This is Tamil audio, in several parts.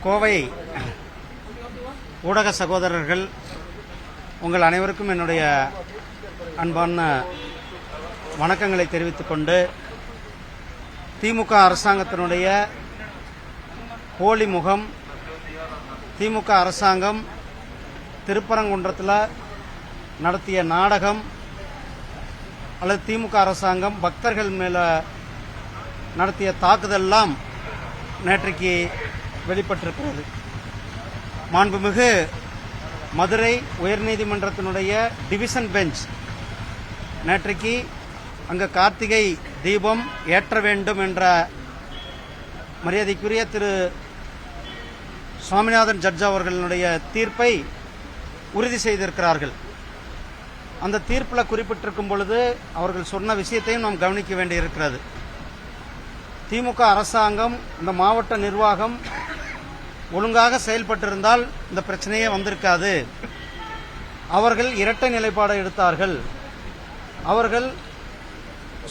கோவை ஊடக சகோதரர்கள் உங்கள் அனைவருக்கும் என்னுடைய அன்பான வணக்கங்களை தெரிவித்துக் கொண்டு, திமுக அரசாங்கத்தினுடைய போலி முகம், திமுக அரசாங்கம் திருப்பரங்குன்றத்தில் நடத்திய நாடகம் அல்லது திமுக அரசாங்கம் பக்தர்கள் மேல நடத்திய தாக்குதல்லாம் நேற்றைக்கு வெளிப்பட்டிருக்கிறது. மாண்புமிகு மதுரை உயர்நீதிமன்றத்தினுடைய டிவிஷன் பெஞ்ச் நேற்றைக்கு அங்கு கார்த்திகை தீபம் ஏற்ற வேண்டும் என்ற மரியாதைக்குரிய திரு சுவாமிநாதன் ஜட்ஜ் அவர்களுடைய தீர்ப்பை உறுதி செய்திருக்கிறார்கள். அந்த தீர்ப்பில் குறிப்பிட்டிருக்கும் பொழுது அவர்கள் சொன்ன விஷயத்தையும் நாம் கவனிக்க வேண்டியிருக்கிறது. திமுக அரசாங்கம், இந்த மாவட்ட நிர்வாகம் ஒழுங்காக செயல்பட்டிருந்தால் இந்த பிரச்சனையே வந்திருக்காது. அவர்கள் இரட்டை நிலைப்பாடு எடுத்தார்கள். அவர்கள்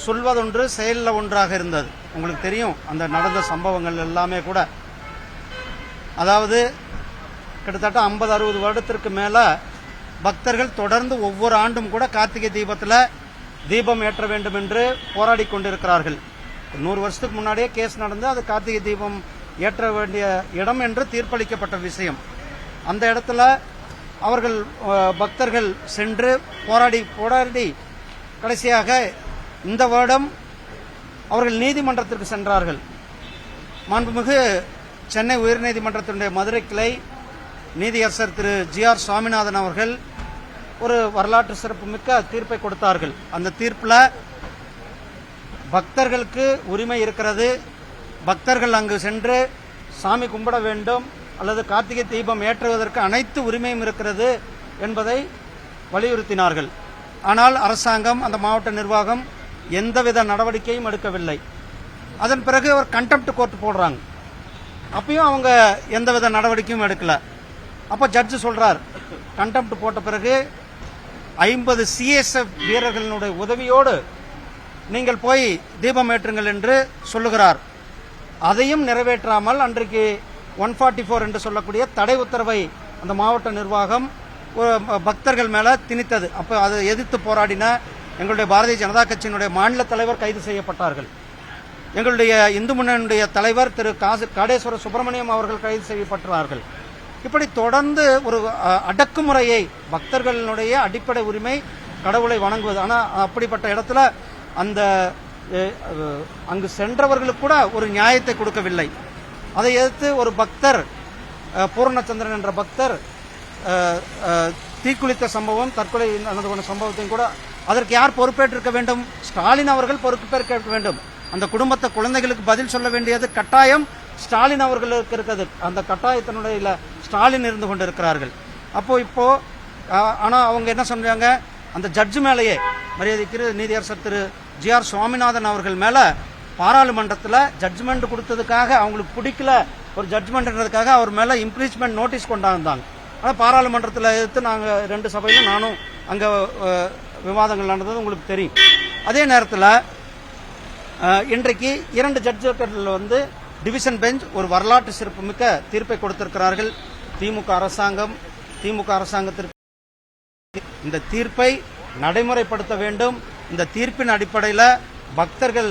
சொல்வதொன்று செயலில் ஒன்றாக இருந்தது. உங்களுக்கு தெரியும் அந்த நடந்த சம்பவங்கள் எல்லாமே கூட. அதாவது கிட்டத்தட்ட 50-60 வருடத்திற்கு மேல பக்தர்கள் தொடர்ந்து ஒவ்வொரு ஆண்டும் கூட கார்த்திகை தீபத்தில் தீபம் ஏற்ற வேண்டும் என்று போராடி கொண்டிருக்கிறார்கள். 100 வருஷத்துக்கு முன்னாடியே கேஸ் நடந்து அது கார்த்திகை தீபம் ஏற்ற வேண்டிய இடம் என்று தீர்ப்பளிக்கப்பட்ட விஷயம். அந்த இடத்துல அவர்கள் பக்தர்கள் சென்று போராடி கடைசியாக இந்த வருடம் அவர்கள் நீதிமன்றத்திற்கு சென்றார்கள். மாண்புமிகு சென்னை உயர்நீதிமன்றத்தினுடைய மதுரை கிளை நீதியரசர் திரு ஜி.ஆர். சுவாமிநாதன் அவர்கள் ஒரு வரலாற்று சிறப்புமிக்க தீர்ப்பை கொடுத்தார்கள். அந்த தீர்ப்பில் பக்தர்களுக்கு உரிமை இருக்கிறது, பக்தர்கள் அங்கு சென்று சாமி கும்பிட வேண்டும் அல்லது கார்த்திகை தீபம் ஏற்றுவதற்கு அனைத்து உரிமையும் இருக்கிறது என்பதை வலியுறுத்தினார்கள். ஆனால் அரசாங்கம், அந்த மாவட்ட நிர்வாகம் எந்தவித நடவடிக்கையும் எடுக்கவில்லை. அதன் பிறகு அவர் கண்டெம்ட் கோர்ட் போடுறாங்க. அப்பயும் அவங்க எந்தவித நடவடிக்கையும் எடுக்கல. அப்ப ஜட்ஜ் சொல்றார், கண்டெம்ட் போட்ட பிறகு 50 சிஎஸ்எஃப் வீரர்களுடைய உதவியோடு நீங்கள் போய் தீபம் ஏற்றுங்கள் என்று சொல்லுகிறார். அதையும் நிறைவேற்றாமல் அன்றைக்கு 144 என்று சொல்லக்கூடிய தடை உத்தரவை அந்த மாவட்ட நிர்வாகம் பக்தர்கள் மேல திணித்தது. அப்ப அதை எதிர்த்து போராடின எங்களுடைய பாரதிய ஜனதா கட்சியினுடைய மாநில தலைவர் கைது செய்யப்பட்டார்கள். எங்களுடைய இந்து முன்னணியுடைய தலைவர் திரு காடேஸ்வர சுப்பிரமணியம் அவர்கள் கைது செய்யப்பட்டார்கள். இப்படி தொடர்ந்து ஒரு அடக்குமுறையை, பக்தர்களுடைய அடிப்படை உரிமை கடவுளை வணங்குவது, ஆனால் அப்படிப்பட்ட இடத்துல அந்த அங்கு சென்றவர்களுக்கு கூட ஒரு நியாயத்தை கொடுக்கவில்லை. அதை எதிர்த்து ஒரு பக்தர், பூர்ணச்சந்திரன் என்ற பக்தர் தீக்குளித்த சம்பவம், தற்கொலை நடந்து கொண்ட சம்பவத்தையும் கூட அதற்கு யார் பொறுப்பேற்றிருக்க வேண்டும்? ஸ்டாலின் அவர்கள் பொறுப்பேற்க வேண்டும். அந்த குடும்பத்தை, குழந்தைகளுக்கு பதில் சொல்ல வேண்டியது கட்டாயம் ஸ்டாலின் அவர்களுக்கு இருக்கிறது. அந்த கட்டாயத்தினுடைய ஸ்டாலின் இருந்து கொண்டிருக்கிறார்கள். இப்போ ஆனா அவங்க என்ன சொல்றாங்க, அந்த ஜட்ஜு மேலேயே, மரியாதைக்கு நீதியரசர் திரு ஜி.ஆர். சுவாமிநாதன் அவர்கள் மேல பாராளுமன்றத்தில் ஜட்ஜ்மெண்ட் கொடுத்ததுக்காக, அவங்களுக்கு பிடிக்கல ஒரு ஜட்ஜ்மெண்ட்ன்றதுக்காக அவர் மேல இம்ப்ரீச்மெண்ட் நோட்டீஸ் கொண்டாந்தாங்க. ஆனால் பாராளுமன்றத்தில் எதிர்த்து நாங்கள் 2 சபையிலும் நானும் அங்க விவாதங்கள் நடந்தது உங்களுக்கு தெரியும். அதே நேரத்தில் இன்றைக்கு 2 ஜட்ஜுகள் வந்து டிவிஷன் பெஞ்ச் ஒரு வரலாற்று சிறப்புமிக்க தீர்ப்பை கொடுத்திருக்கிறார்கள். திமுக அரசாங்கத்திற்கு இந்த தீர்ப்பை நடைமுறைப்படுத்த வேண்டும். இந்த தீர்ப்பின் அடிப்படையில் பக்தர்கள்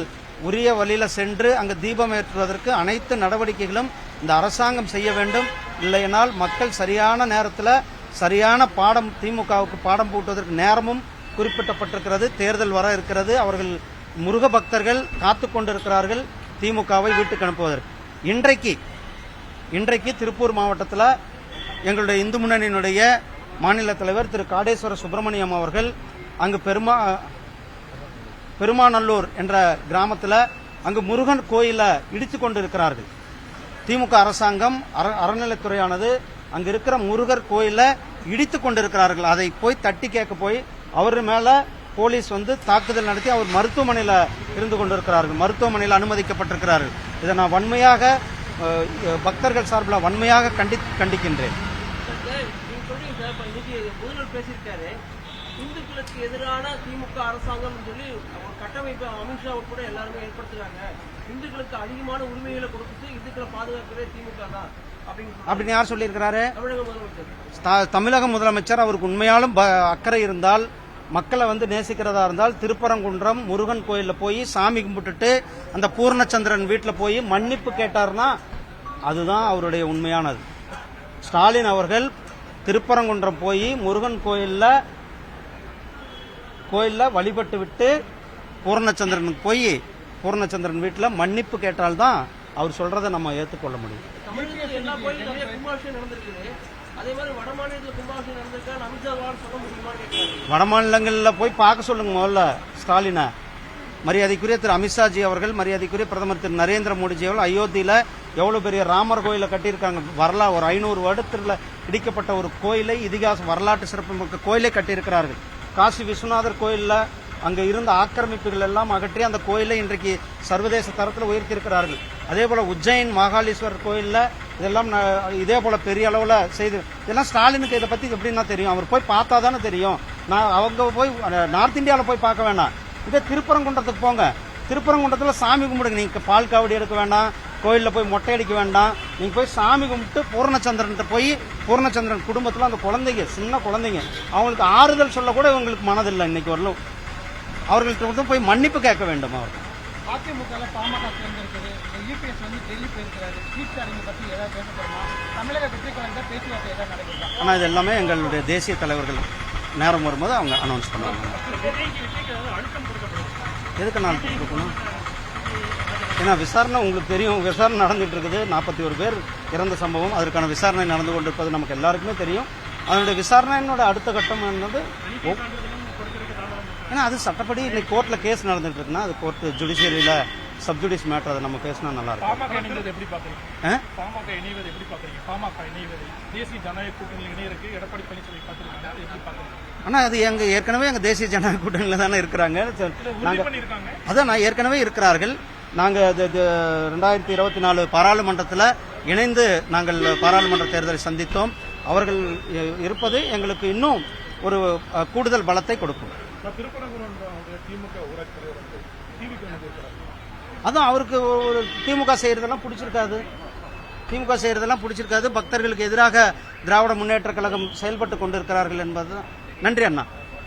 உரிய வழியில சென்று அங்கு தீபம் ஏற்றுவதற்கு அனைத்து நடவடிக்கைகளும் இந்த அரசாங்கம் செய்ய வேண்டும். இல்லையென்றால் மக்கள் சரியான நேரத்தில் சரியான பாடம், திமுகவுக்கு பாடம் பூட்டுவதற்கு நேரமும் குறிப்பிட்டப்பட்டிருக்கிறது. தேர்தல் வர இருக்கிறது. அவர்கள் முருக பக்தர்கள் காத்து கொண்டிருக்கிறார்கள் திமுகவை வீட்டுக்கு அனுப்புவதற்கு. இன்றைக்கு திருப்பூர் மாவட்டத்தில் எங்களுடைய இந்து முன்னணியினுடைய மாநில தலைவர் திரு காடேஸ்வர சுப்பிரமணியம் அவர்கள் அங்கு பெருமாநல்லூர் என்ற கிராமத்தில் அங்கு முருகன் கோயில இடித்துக் கொண்டிருக்கிறார்கள். திமுக அரசாங்கம், அறநிலைத்துறையானது அங்கு இருக்கிற முருகர் கோயில இடித்துக் கொண்டிருக்கிறார்கள். அதை போய் தட்டி கேட்க போய் அவர் மேல போலீஸ் வந்து தாக்குதல் நடத்தி அவர் மருத்துவமனையில் இருந்து கொண்டிருக்கிறார்கள், மருத்துவமனையில் அனுமதிக்கப்பட்டிருக்கிறார்கள். இதை நான் வன்மையாக பக்தர்கள் சார்பில் வன்மையாக கண்டிக்கின்றேன். இந்துக்களுக்கு எதிரான திமுக அரசாங்கம் சொல்லி ஒரு கட்டமைப்பு அமித்ஷா உட்பட எல்லாருமே ஏற்படுத்துறாங்க. இந்துக்களுக்கு அதிகமான உரிமைகளை கொடுத்துட்டு இந்துக்களை பாதுகாக்கிறதே திமுக தான் அப்படின்னு யார் சொல்லியிருக்கிறாரு? தமிழக முதலமைச்சர். தமிழக முதலமைச்சர் அவருக்கு உண்மையாலும் அக்கறை இருந்தால், மக்களை நேசிக்கிறதா இருந்தால், திருப்பரங்குன்றம் முருகன் கோயில்ல போய் சாமி கும்பிட்டுட்டு அந்த பூர்ணச்சந்திரன் வீட்டுல போய் மன்னிப்பு கேட்டார்னா அதுதான் அவருடைய உண்மையானது. ஸ்டாலின் அவர்கள் திருப்பரங்குன்றம் போய் முருகன் கோயில்ல வழிபட்டு விட்டு பூர்ணச்சந்திரனுக்கு போய் பூர்ணச்சந்திரன் வீட்டுல மன்னிப்பு கேட்டால்தான் அவர் சொல்றதை நம்ம ஏற்றுக்கொள்ள முடியும். எல்லா கோயிலும் நிறைய கும்பாபிஷேகம் நடந்திருக்குது. அதே மாதிரி வட மாநிலத்தில் கும்பாபிஷேகம் நடந்திருக்கா அமித்ஷா சொல்ல முடியுமா? வட மாநிலங்களில் போய் பார்க்க சொல்லுங்க முதல்ல ஸ்டாலினை. மரியாதைக்குரிய திரு அமித்ஷாஜி அவர்கள், மரியாதைக்குரிய பிரதமர் திரு நரேந்திர மோடிஜி அவர்கள் அயோத்தியில எவ்வளவு பெரிய ராமர் கோயிலை கட்டியிருக்காங்க. ஒரு 500 வருடத்துல இடிக்கப்பட்ட ஒரு கோயிலை, இதிகாச வரலாற்று சிறப்புமிக்க கோயிலை கட்டியிருக்கிறார்கள். காசி விஸ்வநாதர் கோயில்ல அங்க இருந்த ஆக்கிரமிப்புகள் எல்லாம் அகற்றி அந்த கோயிலை இன்றைக்கு சர்வதேச தரத்தில் உயர்த்தியிருக்கிறார்கள். அதே போல உஜ்ஜைன் மகாலீஸ்வரர் கோயில்ல இதெல்லாம் இதே போல பெரிய அளவுல செய்து, இதெல்லாம் ஸ்டாலினுக்கு இதை பத்தி எப்படின்னா தெரியும். அவர் போய் பார்த்தா தானே தெரியும். அவங்க போய் நார்த் இந்தியாவில் போய் பார்க்க வேண்டாம், இதே திருப்பரங்குன்றத்துக்கு போங்க. திருப்பரங்குன்றத்தில் சாமி கும்பிடுங்க. நீங்க பால் காவடி எடுக்க வேண்டாம், கோயிலில் போய் மொட்டை அடிக்க வேண்டாம். நீங்க போய் சாமி கும்பிட்டு பூர்ணச்சந்திரன் போய் பூர்ணச்சந்திரன் குடும்பத்தில் அந்த குழந்தைங்க, சின்ன குழந்தைங்க, அவங்களுக்கு ஆறுதல் சொல்ல கூட இவங்களுக்கு மனதில்லை. இன்னைக்கு வரலும் அவர்கள்ட்ட போய் மன்னிப்பு கேட்க வேண்டும். அவர் அதிமுக பாமக சேர்ந்திருக்குது. யூபிஎஸ் டெல்லி போயிருக்கிறாரு. பத்தி ஏதாவது பேசப்படுமா? தமிழக வெற்றி கழகத்தில் பேச்சுவார்த்தை ஏதாவது நடக்குதா? ஆனால் இது எல்லாமே எங்களுடைய தேசிய தலைவர்கள் நேரம் வரும்போது அவங்க அனௌன்ஸ் பண்ணுவாங்க. எதுக்கு நான் கொடுக்கணும்? ஏன்னா விசாரணை உங்களுக்கு தெரியும், விசாரணை நடந்துட்டு இருக்குது. 41 பேர் இறந்த சம்பவம், அதற்கான விசாரணை நடந்து கொண்டிருப்பது நமக்கு எல்லாருக்குமே தெரியும். அதனுடைய விசாரணையினோட அடுத்த கட்டம் என்னது, ஏன்னா அது சட்டப்படி இன்னைக்கு கோர்ட்ல கேஸ் நடந்துட்டு இருக்குன்னா அது கோர்ட் ஜுடிஷியரியில சப்ஜுடிஸ் மேட்டர், அதை நம்ம பேசினா நல்லா இருக்கும். ஆனா அது ஏற்கனவே எங்க தேசிய ஜனநாயக கூட்டணியில தானே இருக்கிறாங்க. அதான் நான் ஏற்கனவே இருக்கிறார்கள். நாங்க 2024 பாராளுமன்றத்தில் இணைந்து நாங்கள் பாராளுமன்ற தேர்தலை சந்தித்தோம். அவர்கள் இருப்பது எங்களுக்கு இன்னும் ஒரு கூடுதல் பலத்தை கொடுக்கும். அதான் அவருக்கு ஒரு திமுக செய்யறதெல்லாம் பிடிச்சிருக்காது. பக்தர்களுக்கு எதிராக திராவிட முன்னேற்ற கழகம் செயல்பட்டு கொண்டிருக்கிறார்கள் என்பது. நன்றி அண்ணா.